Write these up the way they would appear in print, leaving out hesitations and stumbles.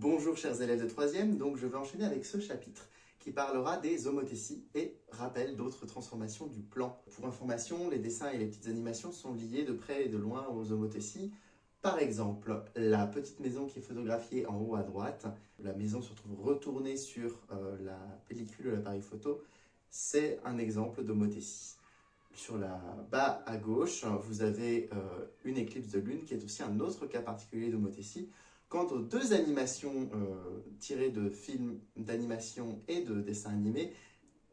Bonjour chers élèves de 3e, donc je vais enchaîner avec ce chapitre qui parlera des homothéties et rappel d'autres transformations du plan. Pour information, les dessins et les petites animations sont liés de près et de loin aux homothéties. Par exemple, la petite maison qui est photographiée en haut à droite, la maison se retrouve retournée sur la pellicule de l'appareil photo, c'est un exemple d'homothétie. Sur la bas à gauche, vous avez une éclipse de lune qui est aussi un autre cas particulier d'homothétie. Quant aux deux animations tirées de films d'animation et de dessins animés,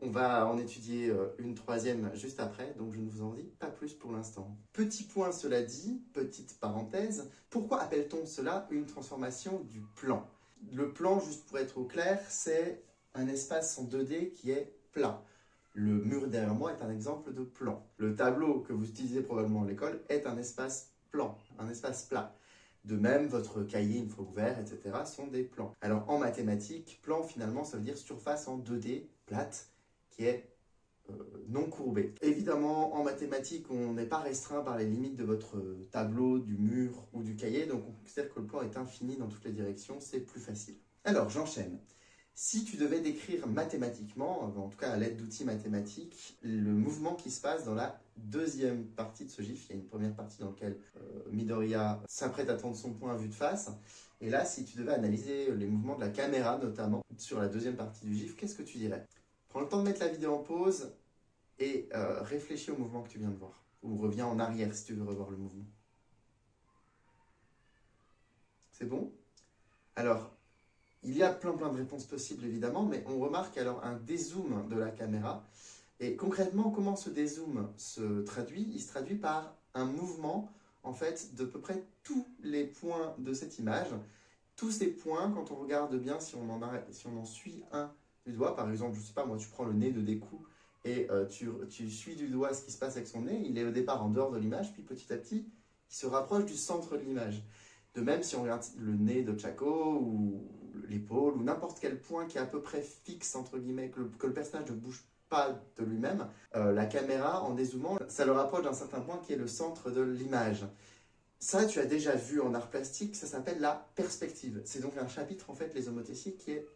on va en étudier une troisième juste après, donc je ne vous en dis pas plus pour l'instant. Petit point cela dit, petite parenthèse, pourquoi appelle-t-on cela une transformation du plan? Le plan, juste pour être au clair, c'est un espace en 2D qui est plat. Le mur derrière moi est un exemple de plan. Le tableau que vous utilisez probablement à l'école est un espace plan, un espace plat. De même, votre cahier, une fois ouvert, etc. sont des plans. Alors en mathématiques, plan finalement, ça veut dire surface en 2D, plate, qui est non courbée. Évidemment, en mathématiques, on n'est pas restreint par les limites de votre tableau, du mur ou du cahier, donc on considère que le plan est infini dans toutes les directions, c'est plus facile. Alors j'enchaîne. Si tu devais décrire mathématiquement, en tout cas à l'aide d'outils mathématiques, le mouvement qui se passe dans la deuxième partie de ce gif, il y a une première partie dans laquelle Midoriya s'apprête à tendre son poing vue de face, et là, si tu devais analyser les mouvements de la caméra, notamment sur la deuxième partie du gif, qu'est-ce que tu dirais? Prends le temps de mettre la vidéo en pause et réfléchis au mouvement que tu viens de voir, ou reviens en arrière si tu veux revoir le mouvement. C'est bon? Alors, il y a plein de réponses possibles évidemment, mais on remarque alors un dézoom de la caméra. Et concrètement, comment ce dézoom se traduit? Il se traduit par un mouvement en fait de peu près tous les points de cette image. Tous ces points, quand on regarde bien, si on en suit un du doigt, par exemple, je ne sais pas moi, tu prends le nez de Deku et tu suis du doigt ce qui se passe avec son nez, il est au départ en dehors de l'image, puis petit à petit, il se rapproche du centre de l'image. De même, si on regarde le nez de Chaco ou l'épaule ou n'importe quel point qui est à peu près fixe, entre guillemets, que le personnage ne bouge pas de lui-même, la caméra, en dézoomant, ça le rapproche d'un certain point qui est le centre de l'image. Ça, tu as déjà vu en art plastique, ça s'appelle la perspective. C'est donc un chapitre, en fait, les homothéties, qui est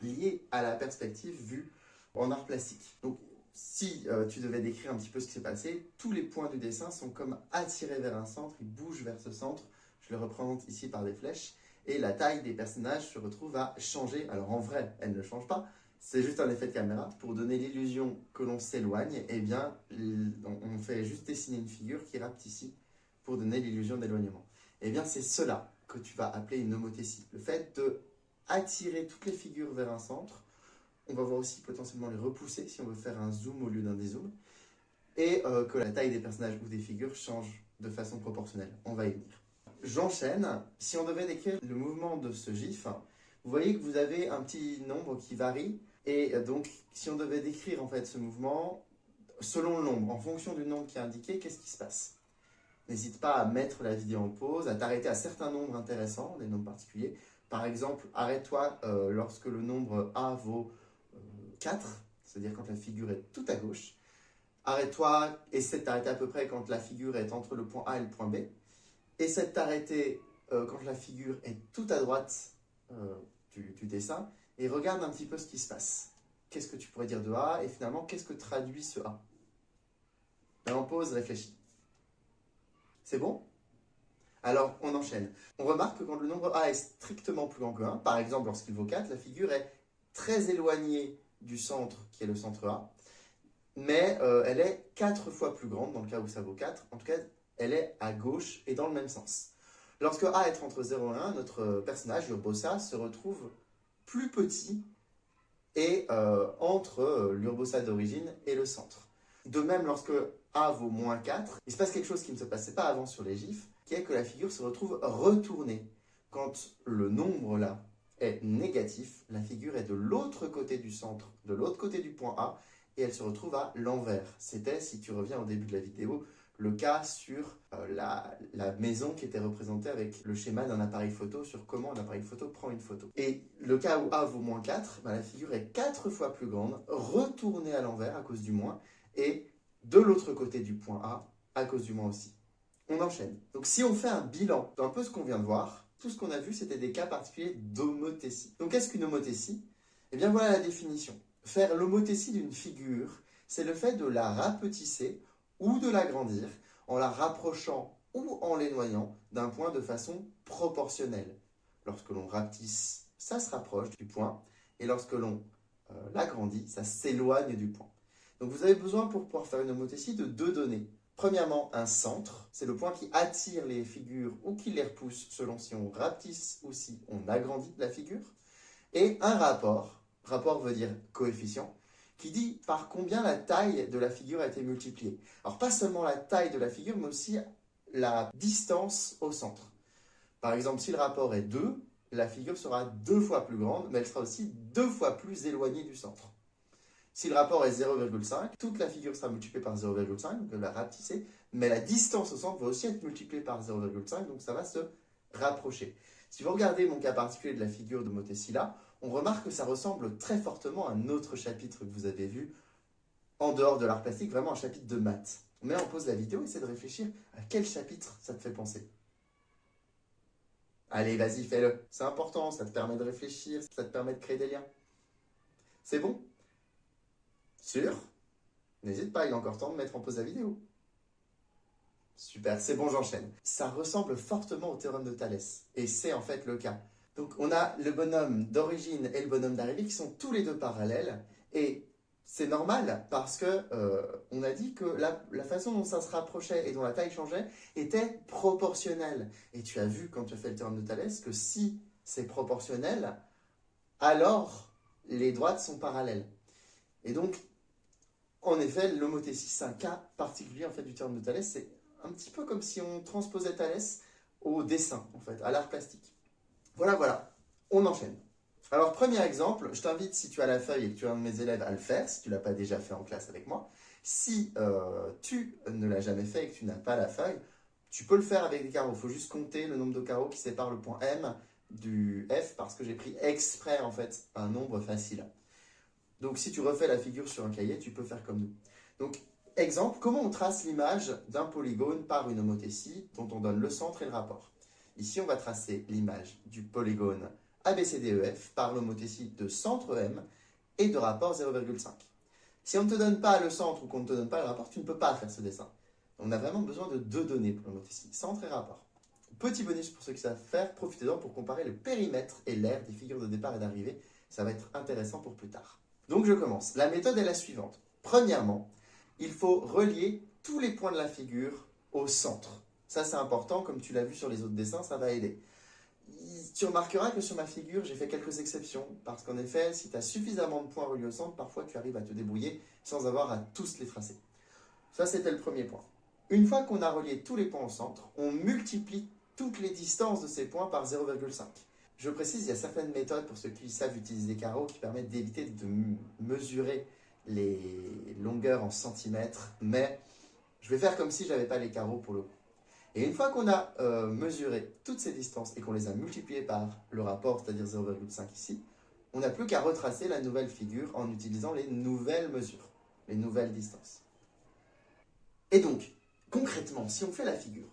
lié à la perspective vue en art plastique. Donc, si tu devais décrire un petit peu ce qui s'est passé, tous les points du dessin sont comme attirés vers un centre, ils bougent vers ce centre. Je le représente ici par des flèches. Et la taille des personnages se retrouve à changer. Alors en vrai, elle ne change pas. C'est juste un effet de caméra. Pour donner l'illusion que l'on s'éloigne, eh bien, on fait juste dessiner une figure qui rapte ici pour donner l'illusion d'éloignement. Eh bien, c'est cela que tu vas appeler une homothétie. Le fait de attirer toutes les figures vers un centre. On va voir aussi potentiellement les repousser si on veut faire un zoom au lieu d'un dézoom. Et que la taille des personnages ou des figures change de façon proportionnelle. On va y venir. J'enchaîne. Si on devait décrire le mouvement de ce gif, vous voyez que vous avez un petit nombre qui varie. Et donc, si on devait décrire en fait ce mouvement, selon le nombre, en fonction du nombre qui est indiqué, qu'est-ce qui se passe? N'hésite pas à mettre la vidéo en pause, à t'arrêter à certains nombres intéressants, des nombres particuliers. Par exemple, arrête-toi lorsque le nombre A vaut 4, c'est-à-dire quand la figure est tout à gauche. Arrête-toi, essaie de t'arrêter à peu près quand la figure est entre le point A et le point B. Essaie de t'arrêter quand la figure est tout à droite du dessin et regarde un petit peu ce qui se passe. Qu'est-ce que tu pourrais dire de A et finalement, qu'est-ce que traduit ce A? Mets en pause, réfléchis. C'est bon? Alors, on enchaîne. On remarque que quand le nombre A est strictement plus grand que 1, par exemple lorsqu'il vaut 4, la figure est très éloignée du centre qui est le centre A, mais elle est 4 fois plus grande dans le cas où ça vaut 4. En tout cas, elle est à gauche et dans le même sens. Lorsque A est entre 0 et 1, notre personnage, Urbosa, se retrouve plus petit et entre l'Urbosa d'origine et le centre. De même, lorsque A vaut moins 4, il se passe quelque chose qui ne se passait pas avant sur les gifs, qui est que la figure se retrouve retournée. Quand le nombre là est négatif, la figure est de l'autre côté du centre, de l'autre côté du point A, et elle se retrouve à l'envers. C'était, si tu reviens au début de la vidéo, le cas sur la maison qui était représentée avec le schéma d'un appareil photo sur comment un appareil photo prend une photo. Et le cas où A vaut moins 4, la figure est 4 fois plus grande, retournée à l'envers à cause du moins, et de l'autre côté du point A à cause du moins aussi. On enchaîne. Donc si on fait un bilan d'un peu ce qu'on vient de voir, tout ce qu'on a vu, c'était des cas particuliers d'homothétie. Donc, qu'est-ce qu'une homothétie? Eh bien, voilà la définition. Faire l'homothétie d'une figure, c'est le fait de la rapetisser ou de l'agrandir en la rapprochant ou en l'éloignant d'un point de façon proportionnelle. Lorsque l'on rapetisse, ça se rapproche du point, et lorsque l'on l'agrandit, ça s'éloigne du point. Donc vous avez besoin pour pouvoir faire une homothétie de deux données. Premièrement, un centre, c'est le point qui attire les figures ou qui les repousse selon si on rapetisse ou si on agrandit la figure. Et un rapport veut dire coefficient, qui dit par combien la taille de la figure a été multipliée. Alors pas seulement la taille de la figure, mais aussi la distance au centre. Par exemple, si le rapport est 2, la figure sera 2 fois plus grande, mais elle sera aussi 2 fois plus éloignée du centre. Si le rapport est 0,5, toute la figure sera multipliée par 0,5, donc elle va rapetisser, mais la distance au centre va aussi être multipliée par 0,5, donc ça va se rapprocher. Si vous regardez mon cas particulier de la figure de Motesi là, on remarque que ça ressemble très fortement à un autre chapitre que vous avez vu, en dehors de l'art plastique, vraiment un chapitre de maths. Mais on pose la vidéo et essaie de réfléchir à quel chapitre ça te fait penser. Allez, vas-y, fais-le. C'est important, ça te permet de réfléchir, ça te permet de créer des liens. C'est bon? Sûr? N'hésite pas, il est encore temps de mettre en pause la vidéo. Super, c'est bon, j'enchaîne. Ça ressemble fortement au théorème de Thalès, et c'est en fait le cas. Donc on a le bonhomme d'origine et le bonhomme d'arrivée qui sont tous les deux parallèles, et c'est normal parce que on a dit que la façon dont ça se rapprochait et dont la taille changeait était proportionnelle. Et tu as vu quand tu as fait le théorème de Thalès que si c'est proportionnel, alors les droites sont parallèles. Et donc, en effet, l'homothétie, c'est un cas particulier en fait, du théorème de Thalès. C'est un petit peu comme si on transposait Thalès au dessin, en fait, à l'art plastique. Voilà, on enchaîne. Alors, premier exemple, je t'invite, si tu as la feuille et que tu es un de mes élèves, à le faire, si tu ne l'as pas déjà fait en classe avec moi. Si tu ne l'as jamais fait et que tu n'as pas la feuille, tu peux le faire avec des carreaux. Il faut juste compter le nombre de carreaux qui séparent le point M du F, parce que j'ai pris exprès, en fait, un nombre facile. Donc, si tu refais la figure sur un cahier, tu peux faire comme nous. Donc, exemple, comment on trace l'image d'un polygone par une homothétie dont on donne le centre et le rapport. Ici, on va tracer l'image du polygone ABCDEF par l'homothétie de centre M et de rapport 0,5. Si on ne te donne pas le centre ou qu'on ne te donne pas le rapport, tu ne peux pas faire ce dessin. On a vraiment besoin de deux données pour l'homothétie, centre et rapport. Petit bonus pour ceux qui savent faire, profitez-en pour comparer le périmètre et l'aire des figures de départ et d'arrivée. Ça va être intéressant pour plus tard. Donc je commence. La méthode est la suivante. Premièrement, il faut relier tous les points de la figure au centre. Ça c'est important, comme tu l'as vu sur les autres dessins, ça va aider. Tu remarqueras que sur ma figure, j'ai fait quelques exceptions, parce qu'en effet, si tu as suffisamment de points reliés au centre, parfois tu arrives à te débrouiller sans avoir à tous les tracer. Ça c'était le premier point. Une fois qu'on a relié tous les points au centre, on multiplie toutes les distances de ces points par 0,5. Je précise, il y a certaines méthodes pour ceux qui savent utiliser des carreaux qui permettent d'éviter de mesurer les longueurs en centimètres, mais je vais faire comme si je n'avais pas les carreaux pour le coup. Et une fois qu'on a mesuré toutes ces distances et qu'on les a multipliées par le rapport, c'est-à-dire 0,5 ici, on n'a plus qu'à retracer la nouvelle figure en utilisant les nouvelles mesures, les nouvelles distances. Et donc, concrètement, si on fait la figure,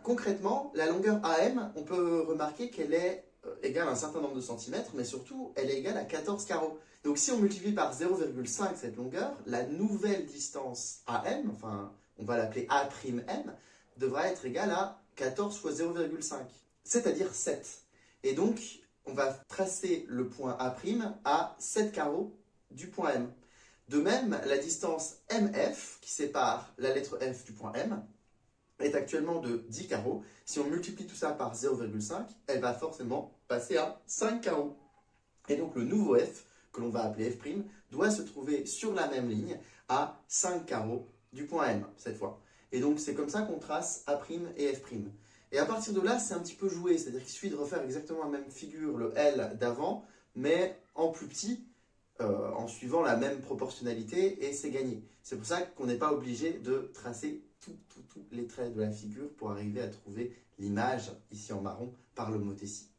concrètement, la longueur AM, on peut remarquer qu'elle est égale à un certain nombre de centimètres, mais surtout, elle est égale à 14 carreaux. Donc si on multiplie par 0,5 cette longueur, la nouvelle distance AM, enfin, on va l'appeler A'M, devra être égale à 14 fois 0,5, c'est-à-dire 7. Et donc, on va tracer le point A' à 7 carreaux du point M. De même, la distance MF, qui sépare la lettre F du point M, est actuellement de 10 carreaux. Si on multiplie tout ça par 0,5, elle va forcément passer à 5 carreaux. Et donc le nouveau F, que l'on va appeler F', doit se trouver sur la même ligne à 5 carreaux du point M, cette fois. Et donc c'est comme ça qu'on trace A' et F'. Et à partir de là, c'est un petit peu joué, c'est-à-dire qu'il suffit de refaire exactement la même figure, le L d'avant, mais en plus petit, en suivant la même proportionnalité, et c'est gagné. C'est pour ça qu'on n'est pas obligé de tracer tous les traits de la figure pour arriver à trouver l'image, ici en marron, par l'homothétie.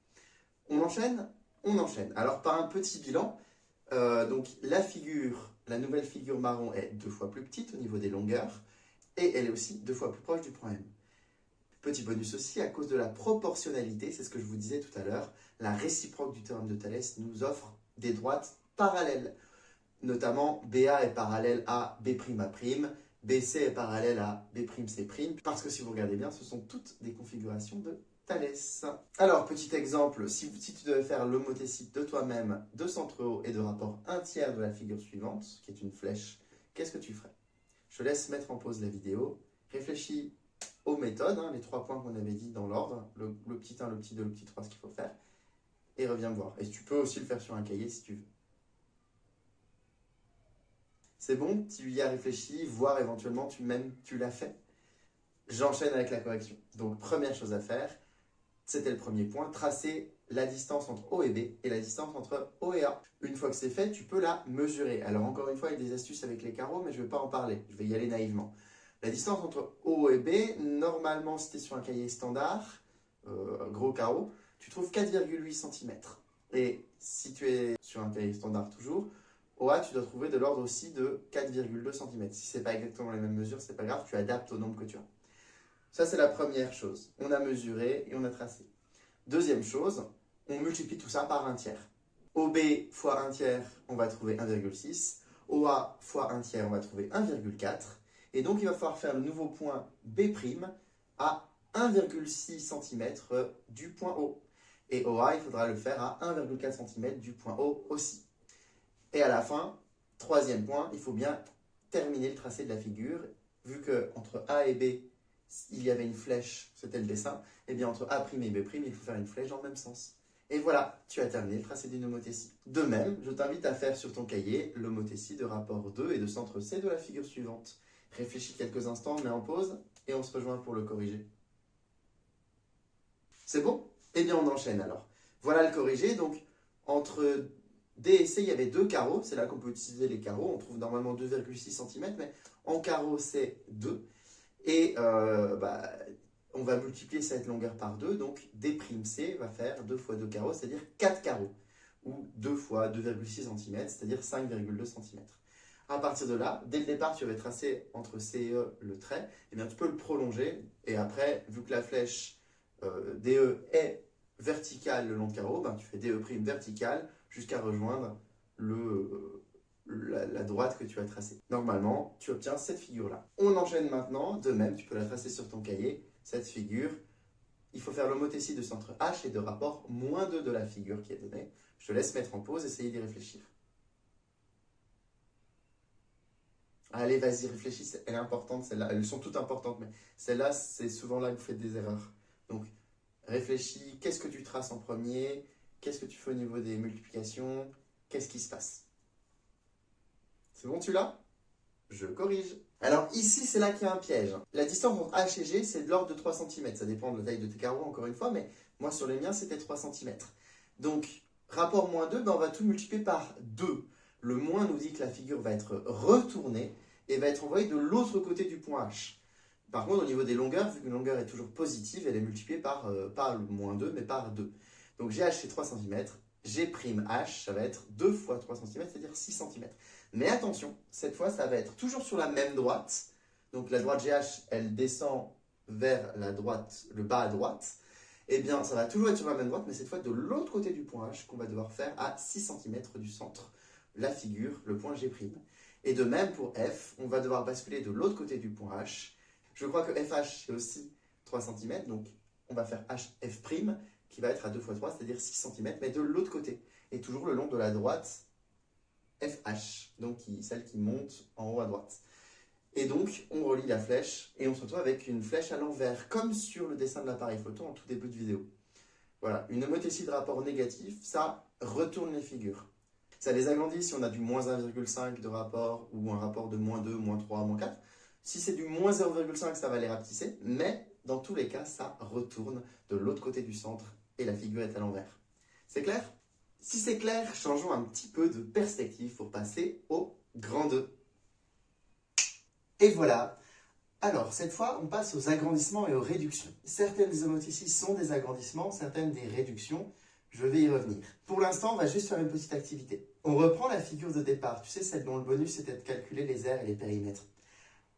On enchaîne? On enchaîne. Alors par un petit bilan, donc la nouvelle figure marron est 2 fois plus petite au niveau des longueurs, et elle est aussi 2 fois plus proche du point M. Petit bonus aussi, à cause de la proportionnalité, c'est ce que je vous disais tout à l'heure, la réciproque du théorème de Thalès nous offre des droites parallèles. Notamment, BA est parallèle à B'A', BC est parallèle à B'C', parce que si vous regardez bien, ce sont toutes des configurations de Thalès. Alors, petit exemple, si tu devais faire l'homothétie de toi-même, de centre O et de rapport 1/3 de la figure suivante, qui est une flèche, qu'est-ce que tu ferais? Je te laisse mettre en pause la vidéo, réfléchis aux méthodes, les 3 points qu'on avait dit dans l'ordre, le petit 1, le petit 2, le petit 3, ce qu'il faut faire, et reviens me voir. Et tu peux aussi le faire sur un cahier si tu veux. C'est bon? Tu y as réfléchi, voire éventuellement tu l'as fait? J'enchaîne avec la correction. Donc, première chose à faire, c'était le premier point, tracer la distance entre O et B et la distance entre O et A. Une fois que c'est fait, tu peux la mesurer. Alors, encore une fois, il y a des astuces avec les carreaux, mais je ne vais pas en parler. Je vais y aller naïvement. La distance entre O et B, normalement, si tu es sur un cahier standard, gros carreau, tu trouves 4,8 cm. Et si tu es sur un cahier standard toujours, OA, tu dois trouver de l'ordre aussi de 4,2 cm. Si ce n'est pas exactement les mêmes mesures, ce n'est pas grave, tu adaptes au nombre que tu as. Ça, c'est la première chose. On a mesuré et on a tracé. Deuxième chose, on multiplie tout ça par 1/3. OB fois 1/3, on va trouver 1,6. OA fois 1/3, on va trouver 1,4. Et donc, il va falloir faire le nouveau point B' à 1,6 cm du point O. Et OA, il faudra le faire à 1,4 cm du point O aussi. Et à la fin, troisième point, il faut bien terminer le tracé de la figure. Vu qu'entre A et B, il y avait une flèche, c'était le dessin, et bien entre A' et B', il faut faire une flèche dans le même sens. Et voilà, tu as terminé le tracé d'une homothétie. De même, je t'invite à faire sur ton cahier l'homothétie de rapport 2 et de centre C de la figure suivante. Réfléchis quelques instants, mets en pause, et on se rejoint pour le corriger. C'est bon? Eh bien, on enchaîne alors. Voilà le corrigé, donc entre D et C, il y avait 2 carreaux, c'est là qu'on peut utiliser les carreaux, on trouve normalement 2,6 cm, mais en carreau, c'est 2. Et on va multiplier cette longueur par 2, donc D'C va faire 2 fois 2 carreaux, c'est-à-dire 4 carreaux, ou 2 fois 2,6 cm, c'est-à-dire 5,2 cm. À partir de là, dès le départ, tu avais tracé entre C et E le trait, et bien tu peux le prolonger, et après, vu que la flèche DE est verticale le long de carreau, tu fais DE' verticale jusqu'à rejoindre la droite que tu as tracée. Normalement, tu obtiens cette figure-là. On enchaîne maintenant, de même, tu peux la tracer sur ton cahier, cette figure. Il faut faire l'homothétie de centre H et de rapport -2 de la figure qui est donnée. Je te laisse mettre en pause, essayer d'y réfléchir. Allez, vas-y, réfléchis, elle est importante, celle-là. Elles sont toutes importantes, mais celle-là, c'est souvent là que vous faites des erreurs. Donc, réfléchis, qu'est-ce que tu traces en premier? Qu'est-ce que tu fais au niveau des multiplications? Qu'est-ce qui se passe? C'est bon, tu l'as? Je corrige. Alors ici, c'est là qu'il y a un piège. La distance entre H et G, c'est de l'ordre de 3 cm. Ça dépend de la taille de tes carreaux, encore une fois, mais moi, sur les miens, c'était 3 cm. Donc, rapport -2, on va tout multiplier par 2. Le moins nous dit que la figure va être retournée et va être envoyée de l'autre côté du point H. Par contre, au niveau des longueurs, vu qu'une longueur est toujours positive, elle est multipliée par, pas le -2, mais par 2. Donc GH, c'est 3 cm. G''H, ça va être 2 fois 3 cm, c'est-à-dire 6 cm. Mais attention, cette fois, ça va être toujours sur la même droite. Donc la droite GH, elle descend vers la droite, le bas à droite. Eh bien, ça va toujours être sur la même droite, mais cette fois de l'autre côté du point H, qu'on va devoir faire à 6 cm du centre, la figure, le point G'. Et de même pour F, on va devoir basculer de l'autre côté du point H. Je crois que FH, c'est aussi 3 cm, donc on va faire HF', qui va être à 2 fois 3, c'est-à-dire 6 cm, mais de l'autre côté. Et toujours le long de la droite FH, donc celle qui monte en haut à droite. Et donc, on relie la flèche et on se retrouve avec une flèche à l'envers, comme sur le dessin de l'appareil photo en tout début de vidéo. Voilà, une homothétie de rapport négatif, ça retourne les figures. Ça les agrandit si on a du -1,5 de rapport ou un rapport de -2, -3, -4. Si c'est du -0,5, ça va les rapetisser, mais dans tous les cas, ça retourne de l'autre côté du centre et la figure est à l'envers. C'est clair? Si c'est clair, changeons un petit peu de perspective pour passer au grand 2. Et voilà. Alors, cette fois, on passe aux agrandissements et aux réductions. Certaines des homothéties sont des agrandissements, certaines des réductions. Je vais y revenir. Pour l'instant, on va juste faire une petite activité. On reprend la figure de départ. Tu sais, celle dont le bonus, c'était de calculer les aires et les périmètres.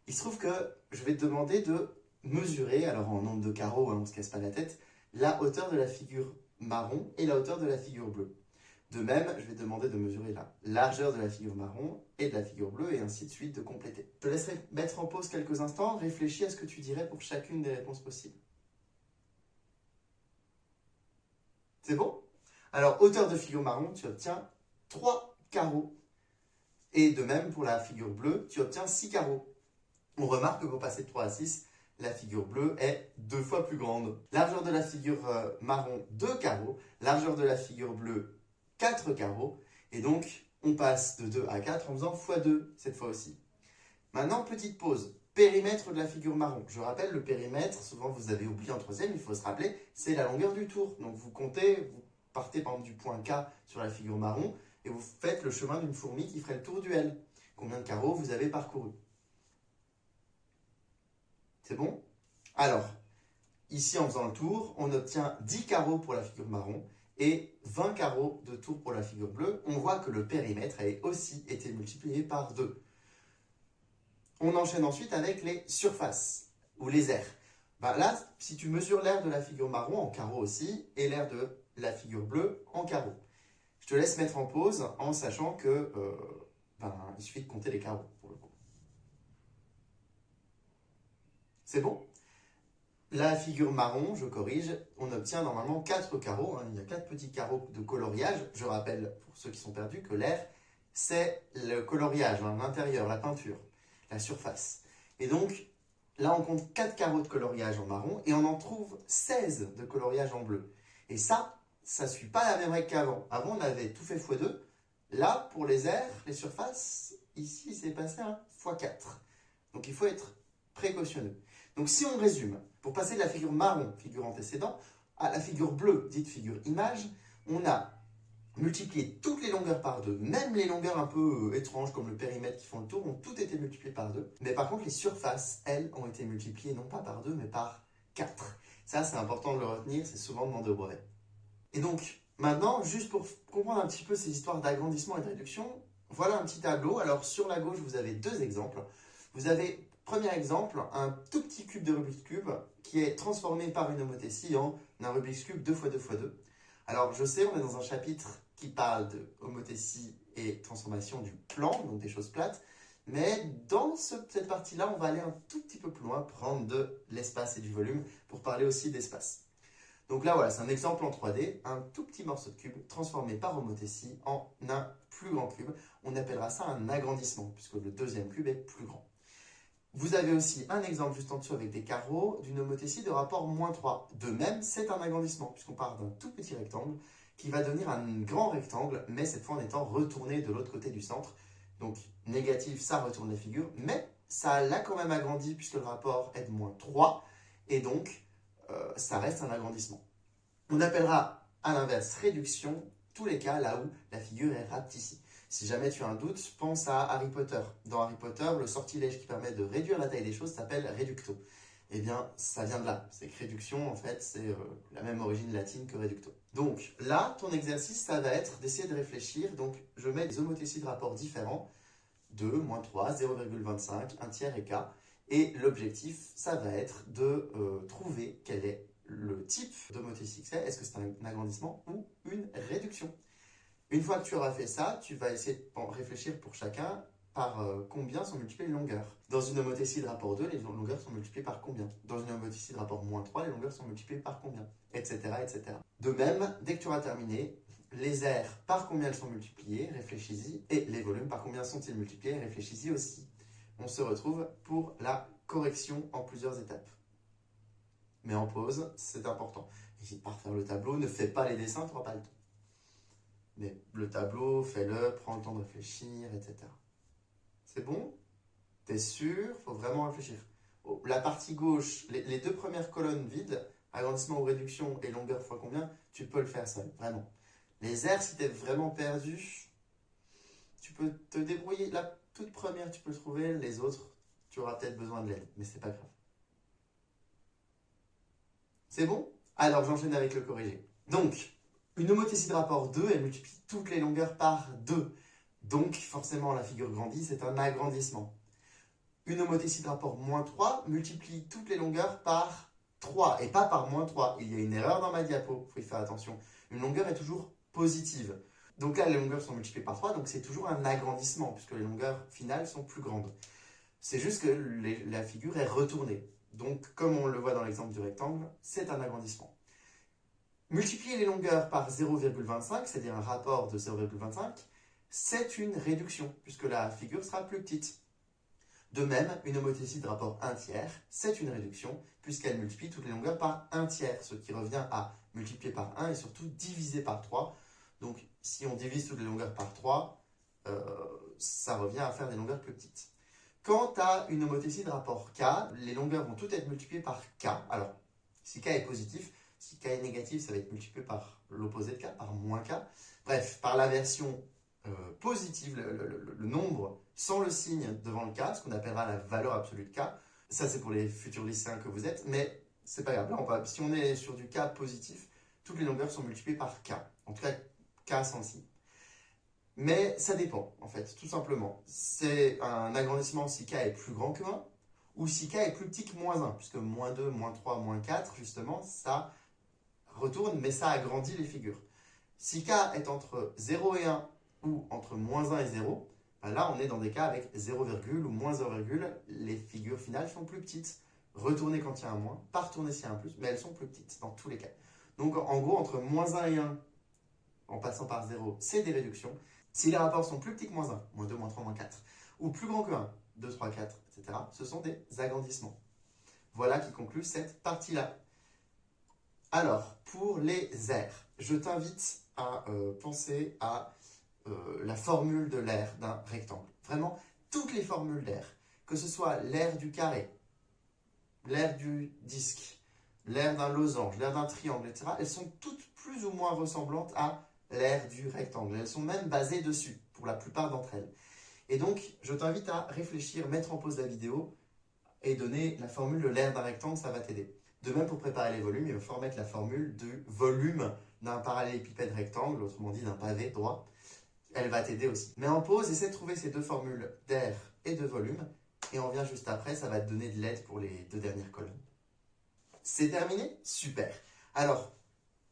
Il se trouve que je vais te demander de mesurer, alors en nombre de carreaux, hein, on ne se casse pas la tête, la hauteur de la figure marron et la hauteur de la figure bleue. De même, je vais te demander de mesurer la largeur de la figure marron et de la figure bleue et ainsi de suite de compléter. Je te laisserai mettre en pause quelques instants, réfléchis à ce que tu dirais pour chacune des réponses possibles. C'est bon? Alors, hauteur de figure marron, tu obtiens 3 carreaux. Et de même, pour la figure bleue, tu obtiens 6 carreaux. On remarque que pour passer de 3 à 6, la figure bleue est 2 fois plus grande. Largeur de la figure marron, 2 carreaux. Largeur de la figure bleue, 4 carreaux. Et donc, on passe de 2 à 4 en faisant x2 cette fois aussi. Maintenant, petite pause. Périmètre de la figure marron. Je rappelle, le périmètre, souvent vous avez oublié en troisième, il faut se rappeler, c'est la longueur du tour. Donc vous comptez, vous partez par exemple du point K sur la figure marron et vous faites le chemin d'une fourmi qui ferait le tour du L. Combien de carreaux vous avez parcouru? C'est bon? Alors, ici en faisant le tour, on obtient 10 carreaux pour la figure marron et 20 carreaux de tour pour la figure bleue. On voit que le périmètre a aussi été multiplié par 2. On enchaîne ensuite avec les surfaces ou les aires. Ben là, si tu mesures l'aire de la figure marron en carreaux aussi et l'aire de la figure bleue en carreaux. Je te laisse mettre en pause en sachant que il suffit de compter les carreaux pour le coup. C'est bon? La figure marron, je corrige, on obtient normalement 4 carreaux. Il y a 4 petits carreaux de coloriage. Je rappelle pour ceux qui sont perdus que l'aire, c'est le coloriage, l'intérieur, la peinture, la surface. Et donc, là, on compte 4 carreaux de coloriage en marron et on en trouve 16 de coloriage en bleu. Et ça ne suit pas la même règle qu'avant. Avant, on avait tout fait x2. Là, pour les aires, les surfaces, ici, c'est passé à x4. Donc, il faut être précautionneux. Donc, si on résume, pour passer de la figure marron, figure antécédent, à la figure bleue, dite figure image, on a multiplié toutes les longueurs par 2. Même les longueurs un peu étranges, comme le périmètre qui font le tour, ont toutes été multipliées par 2. Mais par contre, les surfaces, elles, ont été multipliées non pas par 2, mais par 4. Ça, c'est important de le retenir, c'est souvent demandé au brevet. Et donc, maintenant, juste pour comprendre un petit peu ces histoires d'agrandissement et de réduction, voilà un petit tableau. Alors, sur la gauche, vous avez 2 exemples. Vous avez, premier exemple, un tout petit cube de Rubik's Cube qui est transformé par une homothétie en un Rubik's Cube 2x2x2. Alors, je sais, on est dans un chapitre qui parle de homothétie et transformation du plan, donc des choses plates. Mais dans cette partie-là, on va aller un tout petit peu plus loin, prendre de l'espace et du volume pour parler aussi d'espace. Donc là, voilà, c'est un exemple en 3D, un tout petit morceau de cube transformé par homothétie en un plus grand cube. On appellera ça un agrandissement, puisque le deuxième cube est plus grand. Vous avez aussi un exemple juste en dessous avec des carreaux d'une homothétie de rapport -3. De même, c'est un agrandissement, puisqu'on part d'un tout petit rectangle qui va devenir un grand rectangle, mais cette fois en étant retourné de l'autre côté du centre. Donc, négatif, ça retourne la figure, mais ça l'a quand même agrandi puisque le rapport est de -3, et donc, ça reste un agrandissement. On appellera à l'inverse réduction tous les cas là où la figure est rapetissie. Si jamais tu as un doute, pense à Harry Potter. Dans Harry Potter, le sortilège qui permet de réduire la taille des choses s'appelle réducto. Eh bien, ça vient de là. C'est que réduction, en fait, c'est la même origine latine que réducto. Donc là, ton exercice, ça va être d'essayer de réfléchir. Donc, je mets des homothéties de rapports différents. 2, -3, 0,25, 1 tiers et k. Et l'objectif, ça va être de trouver quel est le type d'homothétie que c'est. Est-ce que c'est un agrandissement ou une réduction? Une fois que tu auras fait ça, tu vas essayer de réfléchir pour chacun par combien sont multipliées les longueurs. Dans une homothétie de rapport 2, les longueurs sont multipliées par combien? Dans une homothétie de rapport -3, les longueurs sont multipliées par combien? Etc., etc. De même, dès que tu auras terminé, les aires, par combien elles sont multipliées, réfléchis-y. Et les volumes, par combien sont-ils multipliés, réfléchis-y aussi. On se retrouve pour la correction en plusieurs étapes. Mais en pause, c'est important. N'hésite pas à refaire le tableau, ne fais pas les dessins, tu n'auras pas le temps. Mais le tableau, fais-le, prends le temps de réfléchir, etc. C'est bon? T'es sûr? Faut vraiment réfléchir. Oh, la partie gauche, les 2 premières colonnes vides, agrandissement ou réduction et longueur fois combien, tu peux le faire seul, vraiment. Les aires, si tu es vraiment perdu, tu peux te débrouiller. La toute première, tu peux le trouver. Les autres, tu auras peut-être besoin de l'aide, mais c'est pas grave. C'est bon? Alors, j'enchaîne avec le corrigé. Donc, une homothétie de rapport 2, elle multiplie toutes les longueurs par 2. Donc, forcément, la figure grandit, c'est un agrandissement. Une homothétie de rapport moins 3 multiplie toutes les longueurs par 3 et pas par moins 3. Il y a une erreur dans ma diapo, il faut y faire attention. Une longueur est toujours positive. Donc là, les longueurs sont multipliées par 3, donc c'est toujours un agrandissement puisque les longueurs finales sont plus grandes. C'est juste que la figure est retournée. Donc, comme on le voit dans l'exemple du rectangle, c'est un agrandissement. Multiplier les longueurs par 0,25, c'est-à-dire un rapport de 0,25, c'est une réduction, puisque la figure sera plus petite. De même, une homothétie de rapport 1 tiers, c'est une réduction, puisqu'elle multiplie toutes les longueurs par 1 tiers, ce qui revient à multiplier par 1 et surtout diviser par 3. Donc, si on divise toutes les longueurs par 3, ça revient à faire des longueurs plus petites. Quant à une homothétie de rapport K, les longueurs vont toutes être multipliées par K. Alors, si K est positif, si K est négatif, ça va être multiplié par l'opposé de K, par moins K. Bref, par la version positive, le nombre sans le signe devant le K, ce qu'on appellera la valeur absolue de K. Ça, c'est pour les futurs lycéens que vous êtes, mais c'est pas grave. Là, si on est sur du K positif, toutes les longueurs sont multipliées par K. En tout cas, K sans le signe. Mais ça dépend, en fait, tout simplement. C'est un agrandissement si K est plus grand que 1, ou si K est plus petit que moins 1, puisque moins 2, moins 3, moins 4, justement, ça retourne, mais ça agrandit les figures. Si K est entre 0 et 1, ou entre moins 1 et 0, ben là, on est dans des cas avec 0, ou moins 0, les figures finales sont plus petites. Retourner quand il y a un moins, pas retourner s'il y a un plus, mais elles sont plus petites, dans tous les cas. Donc, en gros, entre moins 1 et 1, en passant par 0, c'est des réductions. Si les rapports sont plus petits que moins 1, moins 2, moins 3, moins 4, ou plus grands que 1, 2, 3, 4, etc., ce sont des agrandissements. Voilà qui conclut cette partie-là. Alors, pour les aires, je t'invite à penser à la formule de l'aire d'un rectangle. Vraiment, toutes les formules d'aire, que ce soit l'aire du carré, l'aire du disque, l'aire d'un losange, l'aire d'un triangle, etc., elles sont toutes plus ou moins ressemblantes à l'aire du rectangle. Elles sont même basées dessus, pour la plupart d'entre elles. Et donc, je t'invite à réfléchir, mettre en pause la vidéo et donner la formule de l'aire d'un rectangle, ça va t'aider. De même, pour préparer les volumes, il va falloir mettre la formule du volume d'un parallélépipède rectangle, autrement dit d'un pavé droit. Elle va t'aider aussi. Mets en pause, essaie de trouver ces deux formules d'aire et de volume, et on revient juste après, ça va te donner de l'aide pour les deux dernières colonnes. C'est terminé? Super. Alors,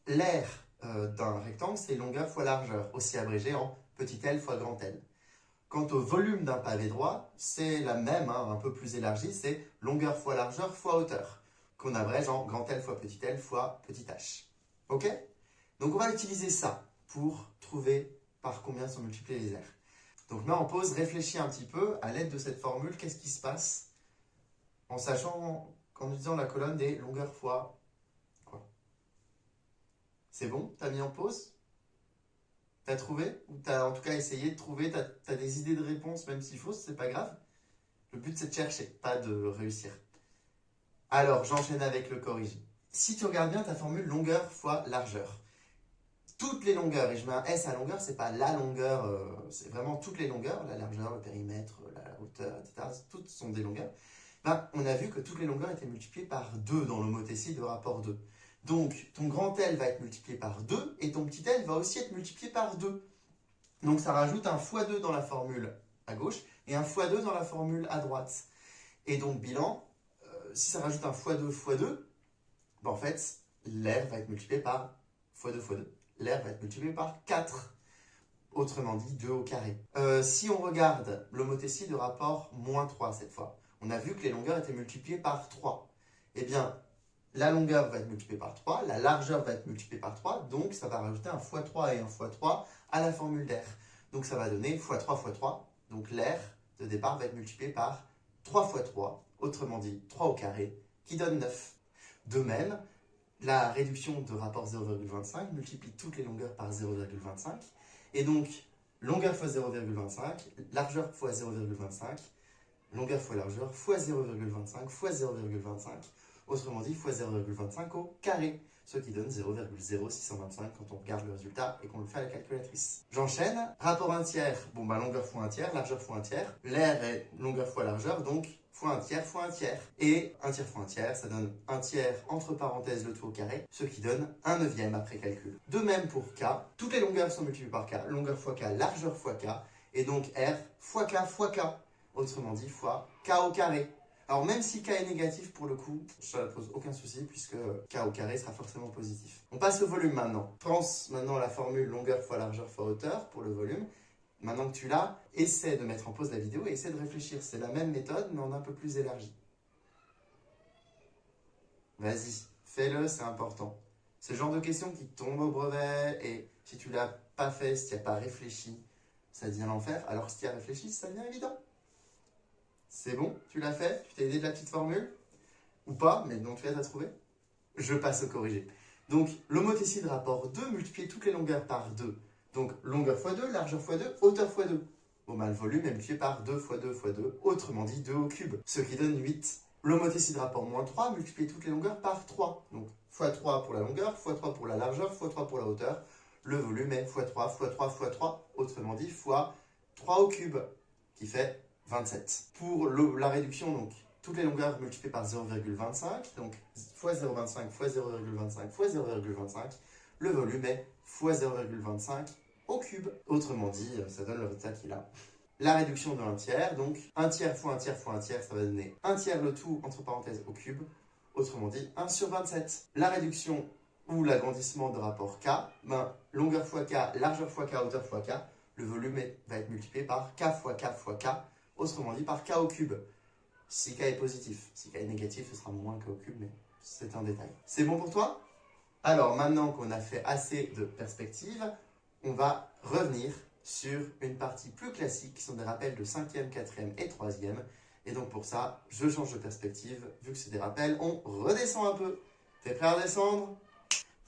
l'aire d'un rectangle, c'est longueur fois largeur, aussi abrégé en petit l fois grand L. Quant au volume d'un pavé droit, c'est la même, un peu plus élargie, c'est longueur fois largeur fois hauteur, qu'on abrège en grand L fois petit l fois petit h. Ok? Donc on va utiliser ça pour trouver par combien sont multipliées les aires. Donc mets en pause, réfléchis un petit peu à l'aide de cette formule, qu'est-ce qui se passe en sachant, en utilisant la colonne des longueurs fois quoi. C'est bon? T'as mis en pause? T'as trouvé? Ou t'as en tout cas essayé de trouver? T'as des idées de réponse, même si fausses, c'est pas grave. Le but c'est de chercher, pas de réussir. Alors, j'enchaîne avec le corrigé. Si tu regardes bien ta formule longueur fois largeur, toutes les longueurs, et je mets un S à longueur, c'est pas la longueur, c'est vraiment toutes les longueurs, la largeur, le périmètre, la hauteur, etc. Toutes sont des longueurs. Ben, on a vu que toutes les longueurs étaient multipliées par 2 dans l'homothétie de rapport 2. Donc, ton grand L va être multiplié par 2 et ton petit l va aussi être multiplié par 2. Donc, ça rajoute un x2 dans la formule à gauche et un x2 dans la formule à droite. Et donc, bilan, si ça rajoute un x2 x2, ben en fait, l'air va être multiplié par x2 x2. L'air va être multiplié par 4. Autrement dit, 2 au carré. Si on regarde l'homothétie de rapport moins 3 cette fois, on a vu que les longueurs étaient multipliées par 3. Eh bien, la longueur va être multipliée par 3, la largeur va être multipliée par 3, donc ça va rajouter un x3 et un x3 à la formule d'air. Donc ça va donner x3 x 3, donc l'air de départ va être multiplié par 3 x 3, autrement dit 3 au carré, qui donne 9. De même, la réduction de rapport 0,25 multiplie toutes les longueurs par 0,25, et donc longueur fois 0,25, largeur fois 0,25, longueur fois largeur fois 0,25 fois 0,25, autrement dit fois 0,25 au carré, ce qui donne 0,0625 quand on regarde le résultat et qu'on le fait à la calculatrice. J'enchaîne, rapport 1 tiers, bon bah longueur fois 1 tiers, largeur fois 1 tiers, l'air est longueur fois largeur, donc fois 1 tiers fois 1 tiers. Et 1 tiers fois 1 tiers, ça donne 1 tiers entre parenthèses le tout au carré, ce qui donne 1/9 après calcul. De même pour K, toutes les longueurs sont multipliées par K, longueur fois K, largeur fois K, et donc R fois K fois K. autrement dit fois k au carré. Alors même si k est négatif, pour le coup, ça ne pose aucun souci puisque k au carré sera forcément positif. On passe au volume maintenant. Pense maintenant à la formule longueur fois largeur fois hauteur pour le volume. Maintenant que tu l'as, essaie de mettre en pause la vidéo et essaie de réfléchir. C'est la même méthode mais en un peu plus élargie. Vas-y, fais-le, c'est important. C'est le genre de question qui tombe au brevet et si tu ne l'as pas fait, si tu n'as pas réfléchi, ça devient l'enfer. Alors si tu as réfléchi, ça devient évident. C'est bon, tu l'as fait, tu t'es aidé de la petite formule ou pas, mais donc tu as trouvé. Je passe au corrigé. Donc l'homothétie de rapport 2 multiplier toutes les longueurs par 2. Donc longueur fois 2, largeur fois 2, hauteur fois 2. Bon bah le volume est multiplié par 2 fois 2 fois 2, autrement dit 2 au cube, ce qui donne 8. L'homothétie de rapport moins 3 multiplier toutes les longueurs par 3. Donc fois 3 pour la longueur, fois 3 pour la largeur, fois 3 pour la hauteur. Le volume est fois 3, fois 3, fois 3, autrement dit fois 3 au cube, qui fait 27. Pour la réduction, donc toutes les longueurs multipliées par 0,25, donc fois 0,25 fois 0,25 fois 0,25, le volume est fois 0,25 au cube. Autrement dit, ça donne le résultat qu'il a. La réduction de 1 tiers, donc 1 tiers fois 1 tiers fois 1 tiers, ça va donner 1 tiers le tout, entre parenthèses, au cube. Autrement dit, 1 sur 27. La réduction ou l'agrandissement de rapport K, longueur fois K, largeur fois K, hauteur fois K, le volume va être multiplié par K fois K fois K, autrement dit par K au cube. Si K est positif, si K est négatif, ce sera moins K au cube, mais c'est un détail. C'est bon pour toi? Alors maintenant qu'on a fait assez de perspectives, on va revenir sur une partie plus classique qui sont des rappels de 5e, 4e et 3e. Et donc pour ça, je change de perspective. Vu que c'est des rappels, on redescend un peu. T'es prêt à redescendre?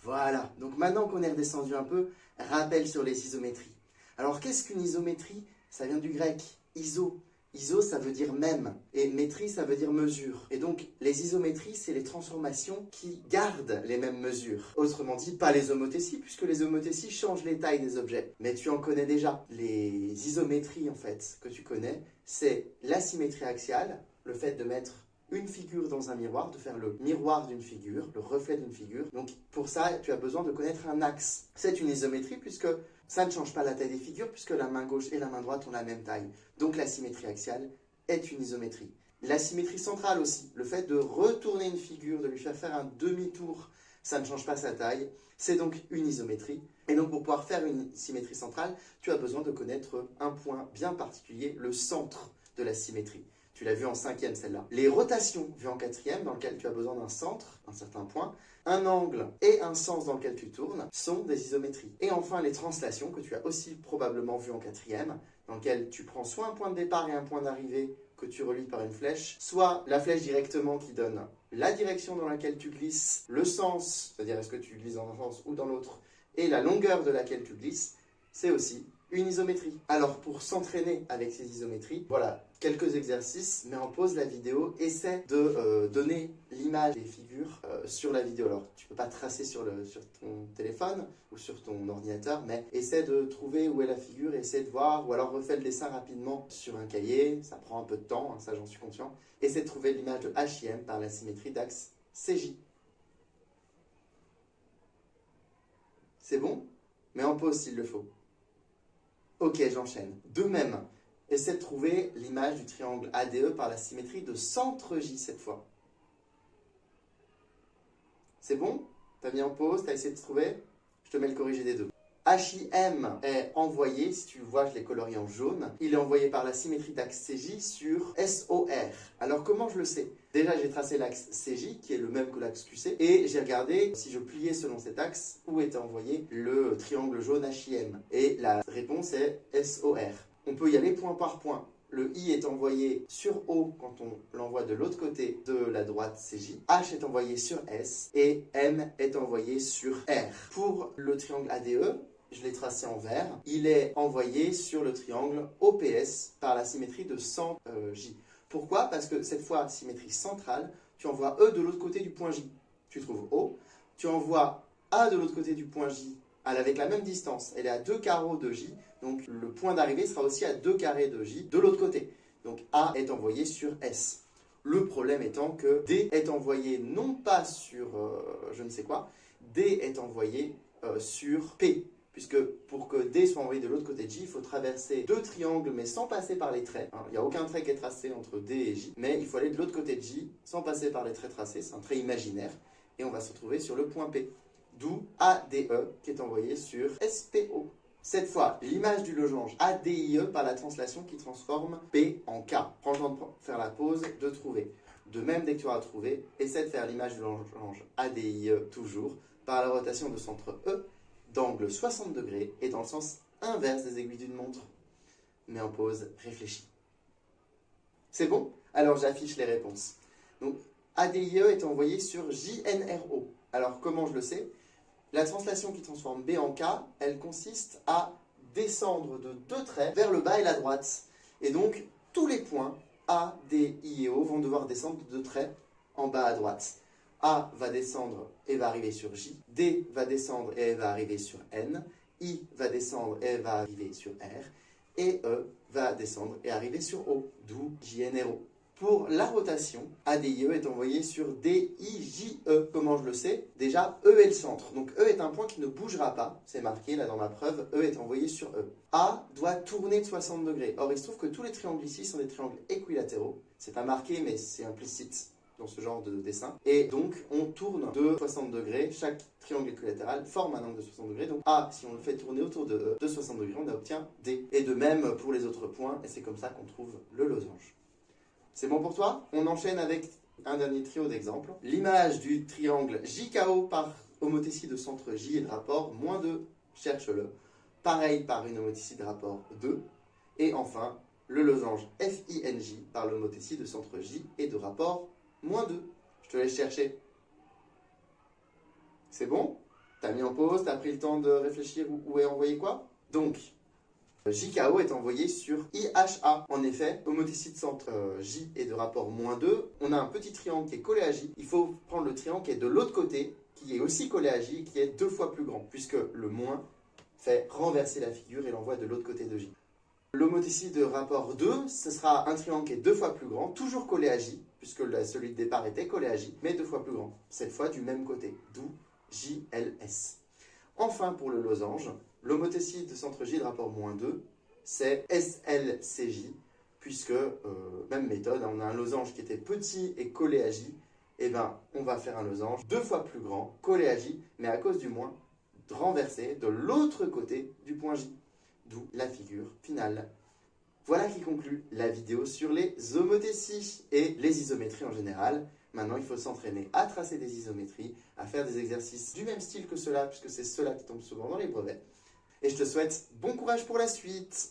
Voilà, donc maintenant qu'on est redescendu un peu, rappel sur les isométries. Alors qu'est-ce qu'une isométrie? Ça vient du grec, iso. Iso, ça veut dire même, et métrie, ça veut dire mesure. Et donc, les isométries, c'est les transformations qui gardent les mêmes mesures. Autrement dit, pas les homothéties, puisque les homothéties changent les tailles des objets. Mais tu en connais déjà. Les isométries, en fait, que tu connais, c'est la symétrie axiale, le fait de mettre une figure dans un miroir, de faire le miroir d'une figure, le reflet d'une figure. Donc, pour ça, tu as besoin de connaître un axe. C'est une isométrie, puisque ça ne change pas la taille des figures puisque la main gauche et la main droite ont la même taille. Donc la symétrie axiale est une isométrie. La symétrie centrale aussi, le fait de retourner une figure, de lui faire un demi-tour, ça ne change pas sa taille, c'est donc une isométrie. Et donc pour pouvoir faire une symétrie centrale, tu as besoin de connaître un point bien particulier, le centre de la symétrie. Tu l'as vu en 5e celle-là. Les rotations vues en 4e, dans lesquelles tu as besoin d'un centre, un certain point, un angle et un sens dans lequel tu tournes, sont des isométries. Et enfin les translations, que tu as aussi probablement vues en 4e, dans lequel tu prends soit un point de départ et un point d'arrivée que tu relis par une flèche, soit la flèche directement qui donne la direction dans laquelle tu glisses, le sens, c'est-à-dire est-ce que tu glisses dans un sens ou dans l'autre, et la longueur de laquelle tu glisses, c'est aussi une isométrie. Alors pour s'entraîner avec ces isométries, voilà, quelques exercices, mets en pause la vidéo, essaie de donner l'image des figures sur la vidéo. Alors tu peux pas tracer sur ton téléphone ou sur ton ordinateur, mais essaie de trouver où est la figure, essaie de voir, ou alors refais le dessin rapidement sur un cahier, ça prend un peu de temps, hein, ça j'en suis conscient. Essaie de trouver l'image de HIM par la symétrie d'axe CJ. C'est bon? Mets en pause s'il le faut. Ok, j'enchaîne. De même, essaie de trouver l'image du triangle ADE par la symétrie de centre J cette fois. C'est bon? T'as mis en pause, t'as essayé de trouver? Je te mets le corrigé des deux. HIM est envoyé, si tu le vois, je l'ai colorié en jaune. Il est envoyé par la symétrie d'axe CJ sur SOR. Alors comment je le sais? Déjà, j'ai tracé l'axe CJ, qui est le même que l'axe QC, et j'ai regardé si je pliais selon cet axe où était envoyé le triangle jaune HIM. Et la réponse est SOR. On peut y aller point par point. Le I est envoyé sur O quand on l'envoie de l'autre côté de la droite CJ. H est envoyé sur S et M est envoyé sur R. Pour le triangle ADE, je l'ai tracé en vert, il est envoyé sur le triangle OPS par la symétrie de centre J. Pourquoi? Parce que cette fois, symétrie centrale, tu envoies E de l'autre côté du point J. Tu trouves O. Tu envoies A de l'autre côté du point J avec la même distance. Elle est à 2 carreaux de J. Donc le point d'arrivée sera aussi à 2 carrés de J de l'autre côté. Donc A est envoyé sur S. Le problème étant que D est envoyé non pas sur je ne sais quoi, D est envoyé sur P. puisque pour que D soit envoyé de l'autre côté de J, il faut traverser deux triangles, mais sans passer par les traits. Il n'y a aucun trait qui est tracé entre D et J, mais il faut aller de l'autre côté de J, sans passer par les traits tracés, c'est un trait imaginaire, et on va se retrouver sur le point P. D'où ADE qui est envoyé sur SPO. Cette fois, l'image du losange ADIE par la translation qui transforme P en K. Prends le temps de faire la pause, de trouver. De même, dès que tu auras trouvé, essaie de faire l'image du losange ADIE toujours par la rotation de centre E d'angle 60 degrés et dans le sens inverse des aiguilles d'une montre. Mets en pause, réfléchis. C'est bon? Alors j'affiche les réponses. Donc ADIE est envoyé sur JNRO. Alors comment je le sais? La translation qui transforme B en K, elle consiste à descendre de deux traits vers le bas et la droite. Et donc tous les points A, D, I et O vont devoir descendre de deux traits en bas à droite. A va descendre et va arriver sur J, D va descendre et elle va arriver sur N, I va descendre et elle va arriver sur R, et E va descendre et arriver sur O, d'où JNRO. Pour la rotation, ADIE est envoyé sur DIJE. Comment je le sais? Déjà, E est le centre. Donc E est un point qui ne bougera pas. C'est marqué là dans ma preuve. E est envoyé sur E. A doit tourner de 60 degrés. Or, il se trouve que tous les triangles ici sont des triangles équilatéraux. C'est pas marqué, mais c'est implicite dans ce genre de dessin. Et donc, on tourne de 60 degrés. Chaque triangle équilatéral forme un angle de 60 degrés. Donc A, si on le fait tourner autour de E de 60 degrés, on obtient D. Et de même pour les autres points. Et c'est comme ça qu'on trouve le losange. C'est bon pour toi? On enchaîne avec un dernier trio d'exemples. L'image du triangle JKO par homothétie de centre J et de rapport -2, cherche-le. Pareil par une homothétie de rapport 2. Et enfin, le losange FINJ par l'homothétie de centre J et de rapport -2. Je te laisse chercher. C'est bon? T'as mis en pause, t'as pris le temps de réfléchir où est envoyé quoi? Donc, JKO est envoyé sur IHA. En effet, homothétie de centre J et de rapport -2, on a un petit triangle qui est collé à J. Il faut prendre le triangle qui est de l'autre côté, qui est aussi collé à J, qui est 2 fois plus grand, puisque le moins fait renverser la figure et l'envoie de l'autre côté de J. L'homothétie de rapport 2, ce sera un triangle qui est 2 fois plus grand, toujours collé à J, puisque celui de départ était collé à J, mais 2 fois plus grand, cette fois du même côté, d'où JLS. Enfin, pour le losange, l'homothétie de centre J de rapport -2, c'est SLCJ, puisque, même méthode, on a un losange qui était petit et collé à J, et bien on va faire un losange 2 fois plus grand, collé à J, mais à cause du moins, renversé de l'autre côté du point J, d'où la figure finale. Voilà qui conclut la vidéo sur les homothéties et les isométries en général. Maintenant, il faut s'entraîner à tracer des isométries, à faire des exercices du même style que ceux-là, puisque c'est ceux-là qui tombent souvent dans les brevets. Et je te souhaite bon courage pour la suite.